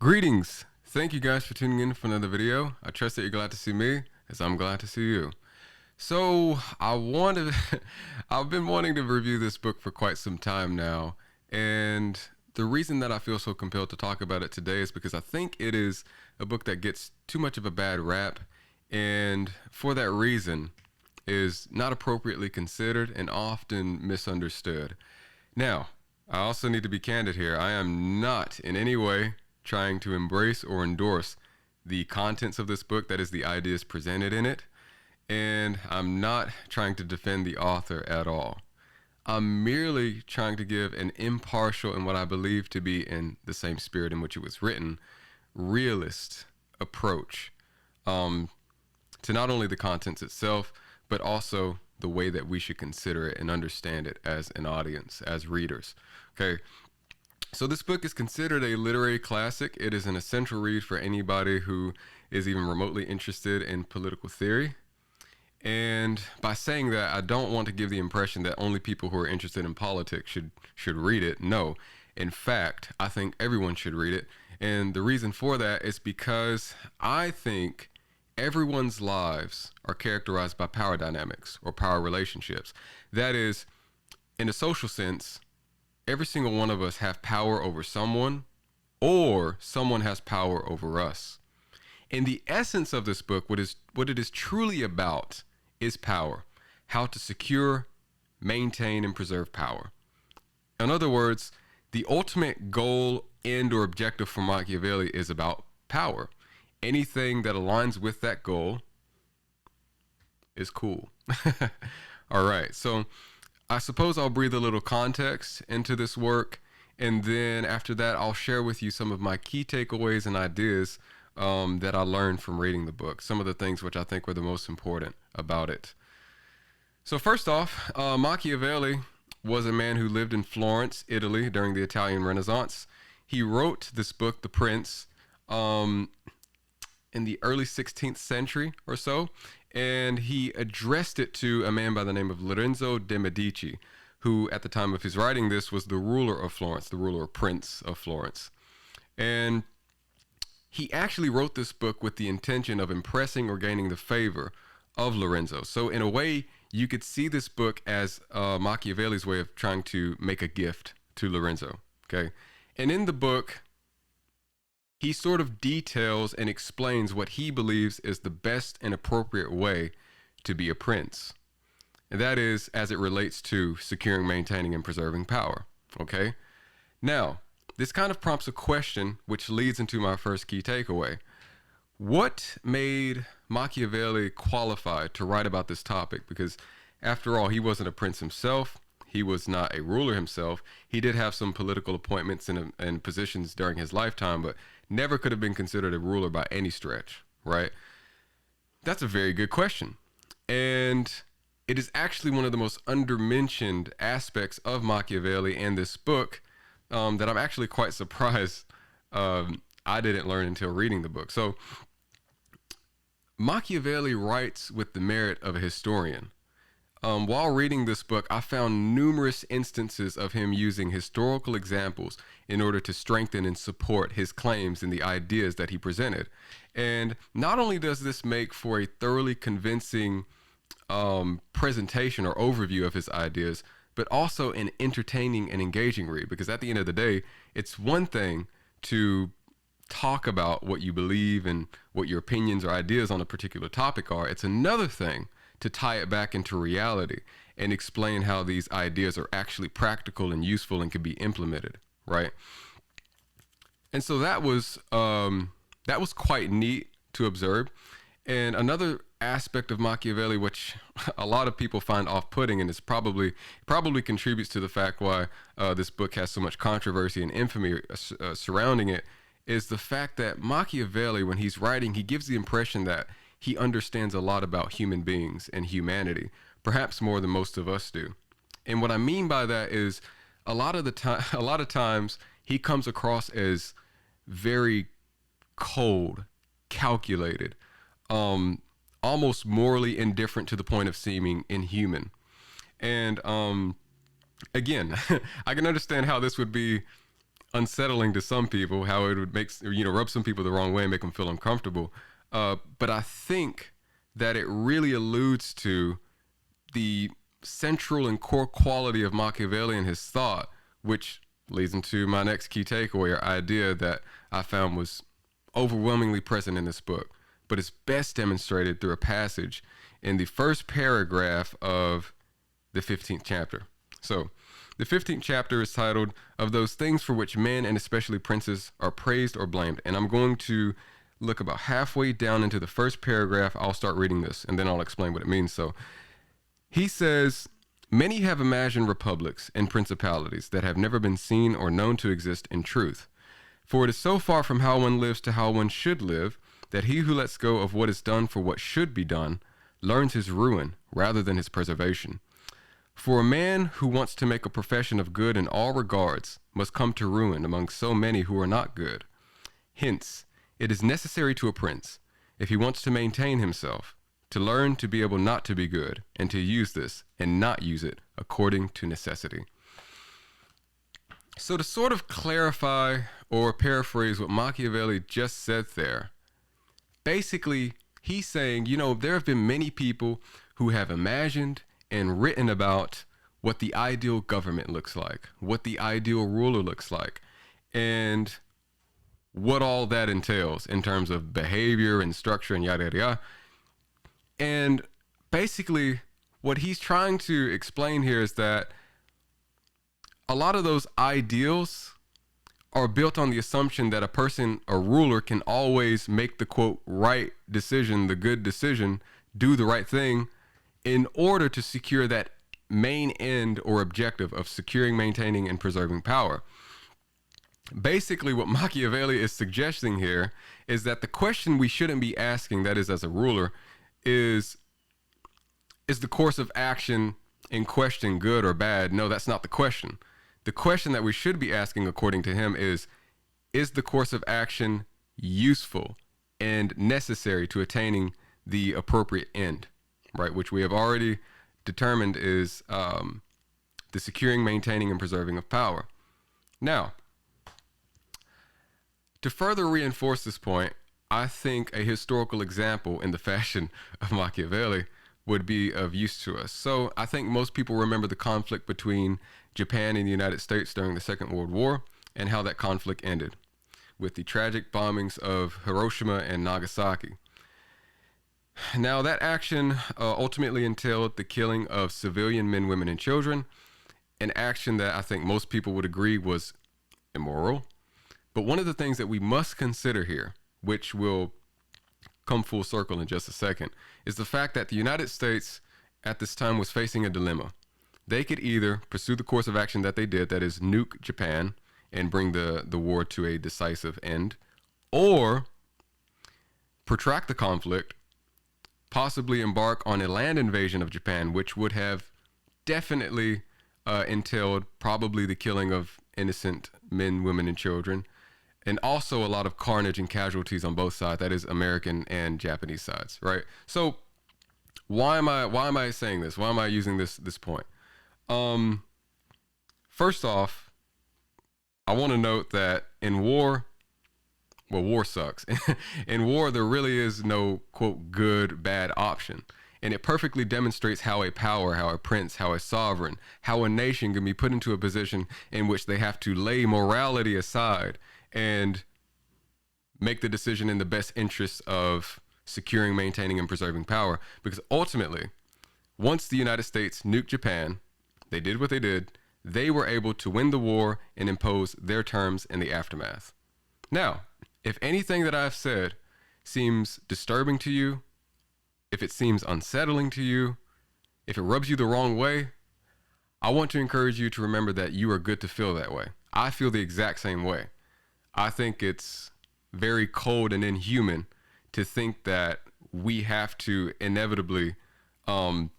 Greetings! Thank you guys for tuning in for another video. I trust that you're glad to see me, as I'm glad to see you. So, I've been wanting to review this book for quite some time now, and the reason that I feel so compelled to talk about it today is because I think it is a book that gets too much of a bad rap, and for that reason is not appropriately considered and often misunderstood. Now, I also need to be candid here. I am not in any way trying to embrace or endorse the contents of this book, that is, the ideas presented in it, and I'm not trying to defend the author at all. I'm merely trying to give an impartial and what I believe to be, in the same spirit in which it was written, realist approach to not only the contents itself, but also the way that we should consider it and understand it as an audience, as readers. Okay. So this book is considered a literary classic. It is an essential read for anybody who is even remotely interested in political theory. And by saying that, I don't want to give the impression that only people who are interested in politics should read it. No. In fact, I think everyone should read it. And the reason for that is because I think everyone's lives are characterized by power dynamics or power relationships. That is, in a social sense, every single one of us have power over someone, or someone has power over us. And the essence of this book, what it is truly about, is power. How to secure, maintain, and preserve power. In other words, the ultimate goal, end, or objective for Machiavelli is about power. Anything that aligns with that goal is cool. All right, so I suppose I'll breathe a little context into this work, and then after that, I'll share with you some of my key takeaways and ideas that I learned from reading the book, some of the things which I think were the most important about it. So first off, Machiavelli was a man who lived in Florence, Italy during the Italian Renaissance. He wrote this book, The Prince, in the early 16th century or so, and he addressed it to a man by the name of Lorenzo de' Medici, who at the time of his writing this was the ruler of Florence, the ruler or prince of Florence. And he actually wrote this book with the intention of impressing or gaining the favor of Lorenzo. So in a way, you could see this book as Machiavelli's way of trying to make a gift to Lorenzo, okay? And in the book, he sort of details and explains what he believes is the best and appropriate way to be a prince. And that is as it relates to securing, maintaining, and preserving power. Okay? Now, this kind of prompts a question which leads into my first key takeaway. What made Machiavelli qualified to write about this topic? Because after all, he wasn't a prince himself. He was not a ruler himself. He did have some political appointments and positions during his lifetime, but never could have been considered a ruler by any stretch, right? That's a very good question. And it is actually one of the most undermentioned aspects of Machiavelli and this book that I'm actually quite surprised I didn't learn until reading the book. So Machiavelli writes with the merit of a historian. While reading this book, I found numerous instances of him using historical examples in order to strengthen and support his claims and the ideas that he presented. And not only does this make for a thoroughly convincing presentation or overview of his ideas, but also an entertaining and engaging read, because at the end of the day, it's one thing to talk about what you believe and what your opinions or ideas on a particular topic are. It's another thing to tie it back into reality and explain how these ideas are actually practical and useful and can be implemented, right? And so that was quite neat to observe. And another aspect of Machiavelli, which a lot of people find off-putting, and is probably contributes to the fact why this book has so much controversy and infamy surrounding it, is the fact that Machiavelli, when he's writing, he gives the impression that he understands a lot about human beings and humanity, perhaps more than most of us do. And what I mean by that is a lot of times he comes across as very cold, calculated, almost morally indifferent to the point of seeming inhuman. And again, I can understand how this would be unsettling to some people, how it would make, rub some people the wrong way and make them feel uncomfortable. But I think that it really alludes to the central and core quality of Machiavelli and his thought, which leads into my next key takeaway or idea that I found was overwhelmingly present in this book, but it's best demonstrated through a passage in the first paragraph of the 15th chapter. So, the 15th chapter is titled, Of Those Things for Which Men, and especially Princes, Are Praised or Blamed. And I'm going to look about halfway down into the first paragraph. I'll start reading this, and then I'll explain what it means. So, he says, Many have imagined republics and principalities that have never been seen or known to exist in truth. For it is so far from how one lives to how one should live, that he who lets go of what is done for what should be done learns his ruin rather than his preservation. For a man who wants to make a profession of good in all regards must come to ruin among so many who are not good. Hence, it is necessary to a prince, if he wants to maintain himself, to learn to be able not to be good, and to use this and not use it according to necessity. So to sort of clarify or paraphrase what Machiavelli just said there, basically he's saying, there have been many people who have imagined and written about what the ideal government looks like, what the ideal ruler looks like, and what all that entails in terms of behavior and structure and yada, yada, yada. And basically, what he's trying to explain here is that a lot of those ideals are built on the assumption that a ruler can always make the quote right decision, the good decision, do the right thing in order to secure that main end or objective of securing, maintaining, and preserving power. Basically, what Machiavelli is suggesting here is that the question we shouldn't be asking, that is as a ruler, is the course of action in question good or bad? No, that's not the question. The question that we should be asking, according to him, is the course of action useful and necessary to attaining the appropriate end, right? Which we have already determined is the securing, maintaining, and preserving of power. Now, to further reinforce this point, I think a historical example in the fashion of Machiavelli would be of use to us. So I think most people remember the conflict between Japan and the United States during the Second World War and how that conflict ended with the tragic bombings of Hiroshima and Nagasaki. Now, that action ultimately entailed the killing of civilian men, women, and children, an action that I think most people would agree was immoral. But one of the things that we must consider here, which will come full circle in just a second, is the fact that the United States at this time was facing a dilemma. They could either pursue the course of action that they did, that is nuke Japan and bring the war to a decisive end, or protract the conflict, possibly embark on a land invasion of Japan, which would have definitely entailed probably the killing of innocent men, women, and children, and also a lot of carnage and casualties on both sides, that is American and Japanese sides, right? So why am I saying this? Why am I using this point? First off, I want to note that in war, well, war sucks. In war, there really is no quote good, bad option. And it perfectly demonstrates how a power, how a prince, how a sovereign, how a nation can be put into a position in which they have to lay morality aside and make the decision in the best interests of securing, maintaining, and preserving power. Because ultimately, once the United States nuked Japan, they did what they did, they were able to win the war and impose their terms in the aftermath. Now, if anything that I've said seems disturbing to you, if it seems unsettling to you, if it rubs you the wrong way, I want to encourage you to remember that you are good to feel that way. I feel the exact same way. I think it's very cold and inhuman to think that we have to inevitably, at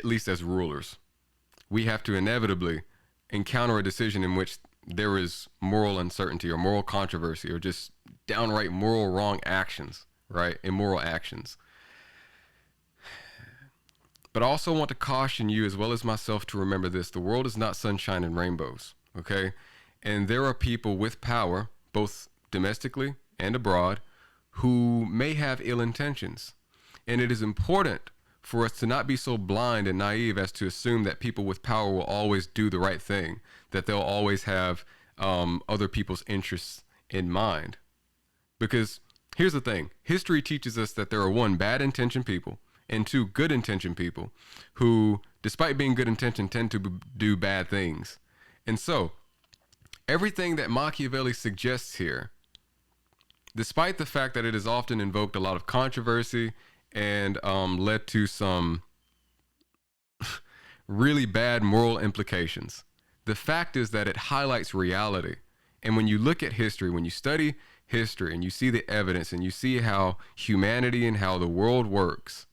least as rulers, we have to inevitably encounter a decision in which there is moral uncertainty or moral controversy or just downright moral wrong actions, right? Immoral actions. But I also want to caution you as well as myself to remember this. The world is not sunshine and rainbows, okay? And there are people with power, both domestically and abroad, who may have ill intentions. And it is important for us to not be so blind and naive as to assume that people with power will always do the right thing, that they'll always have other people's interests in mind. Because here's the thing, history teaches us that there are one, bad intentioned people, and two, good intentioned people who, despite being good intentioned, tend to do bad things. And so, everything that Machiavelli suggests here, despite the fact that it has often invoked a lot of controversy and led to some really bad moral implications, the fact is that it highlights reality. And when you look at history, when you study history and you see the evidence and you see how humanity and how the world works,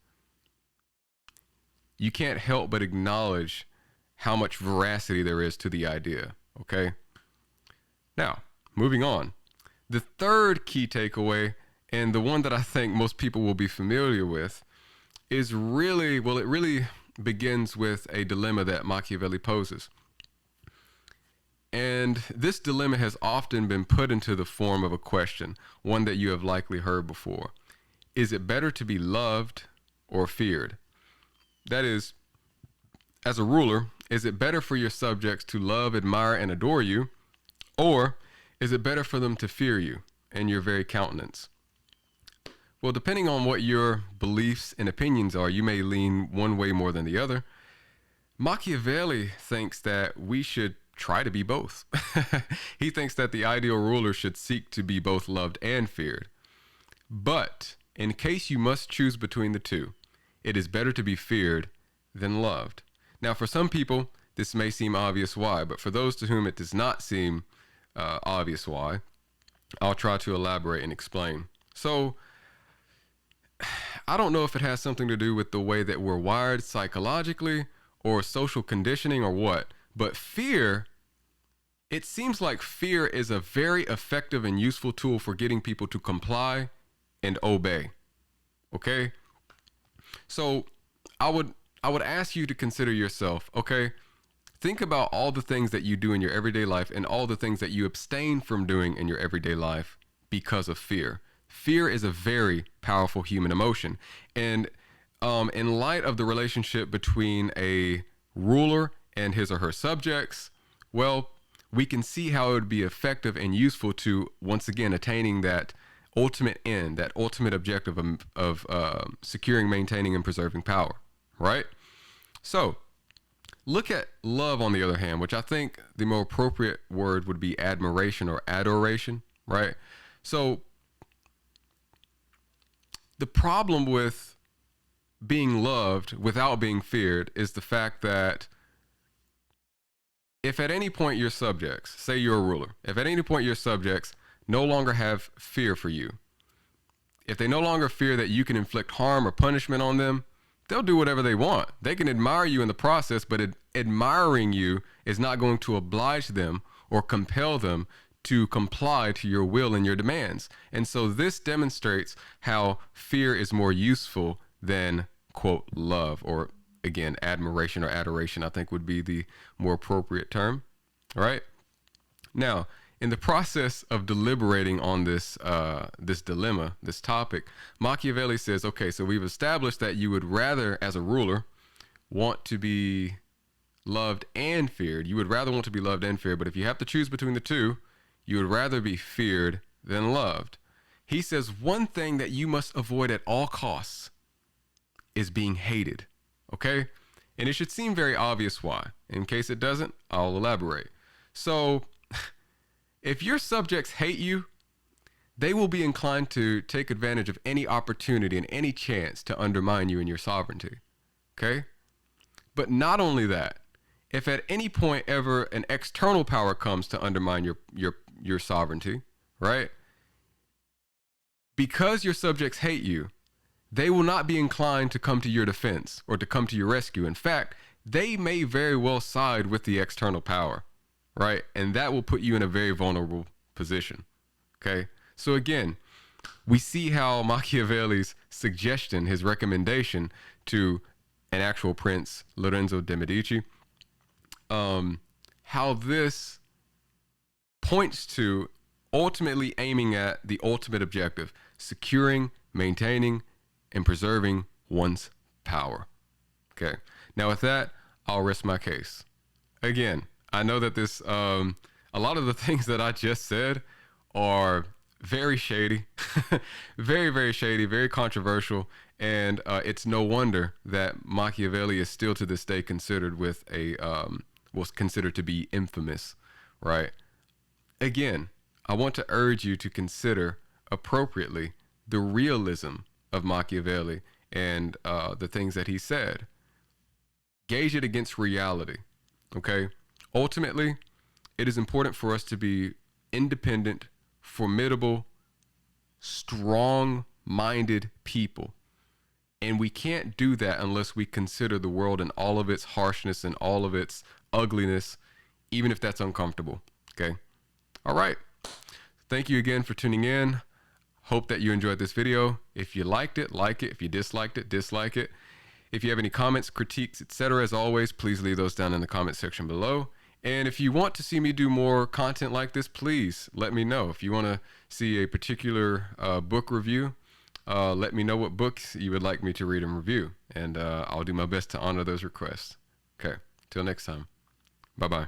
you can't help but acknowledge how much veracity there is to the idea, okay? Now, moving on. The third key takeaway, and the one that I think most people will be familiar with, is really, well, it really begins with a dilemma that Machiavelli poses. And this dilemma has often been put into the form of a question, one that you have likely heard before. Is it better to be loved or feared? That is, as a ruler, is it better for your subjects to love, admire, and adore you, or is it better for them to fear you and your very countenance? Well, depending on what your beliefs and opinions are, you may lean one way more than the other. Machiavelli thinks that we should try to be both. He thinks that the ideal ruler should seek to be both loved and feared. But in case you must choose between the two, it is better to be feared than loved. Now, for some people, this may seem obvious why, but for those to whom it does not seem obvious why, I'll try to elaborate and explain. So, I don't know if it has something to do with the way that we're wired psychologically or social conditioning or what, but fear, it seems like fear is a very effective and useful tool for getting people to comply and obey. Okay? So I would ask you to consider yourself, okay? Think about all the things that you do in your everyday life and all the things that you abstain from doing in your everyday life because of fear. Fear is a very powerful human emotion. And in light of the relationship between a ruler and his or her subjects, well, we can see how it would be effective and useful to, once again, attaining that ultimate end, that ultimate objective of securing, maintaining, and preserving power, right? So, look at love, on the other hand, which I think the more appropriate word would be admiration or adoration, right? So, the problem with being loved without being feared is the fact that if at any point your subjects, say you're a ruler, if at any point your subjects no longer have fear for you, if they no longer fear that you can inflict harm or punishment on them, they'll do whatever they want. They can admire you in the process, but admiring you is not going to oblige them or compel them to comply to your will and your demands. And so this demonstrates how fear is more useful than, quote, love, or again, admiration or adoration, I think would be the more appropriate term, right? Now, in the process of deliberating on this dilemma, this topic, Machiavelli says, okay, so we've established that you would rather, as a ruler, want to be loved and feared. You would rather want to be loved and feared, but if you have to choose between the two, you would rather be feared than loved. He says one thing that you must avoid at all costs is being hated, okay? And it should seem very obvious why. In case it doesn't, I'll elaborate. So, if your subjects hate you, they will be inclined to take advantage of any opportunity and any chance to undermine you and your sovereignty, okay? But not only that, if at any point ever an external power comes to undermine your sovereignty, right? Because your subjects hate you, they will not be inclined to come to your defense or to come to your rescue. In fact, they may very well side with the external power, right? And that will put you in a very vulnerable position, okay? So again, we see how Machiavelli's suggestion, his recommendation to an actual prince, Lorenzo de' Medici, how this points to ultimately aiming at the ultimate objective: securing, maintaining, and preserving one's power. Okay. Now, with that, I'll rest my case. Again, I know that a lot of the things that I just said are very shady, very, very shady, very controversial. And it's no wonder that Machiavelli is still to this day considered was considered to be infamous, right? Again, I want to urge you to consider appropriately the realism of Machiavelli and the things that he said. Gauge it against reality, okay? Ultimately, it is important for us to be independent, formidable, strong-minded people. And we can't do that unless we consider the world and all of its harshness and all of its ugliness, even if that's uncomfortable, okay? All right. Thank you again for tuning in. Hope that you enjoyed this video. If you liked it, like it. If you disliked it, dislike it. If you have any comments, critiques, etc., as always, please leave those down in the comment section below. And if you want to see me do more content like this, please let me know. If you want to see a particular book review, let me know what books you would like me to read and review. And I'll do my best to honor those requests. Okay, till next time. Bye-bye.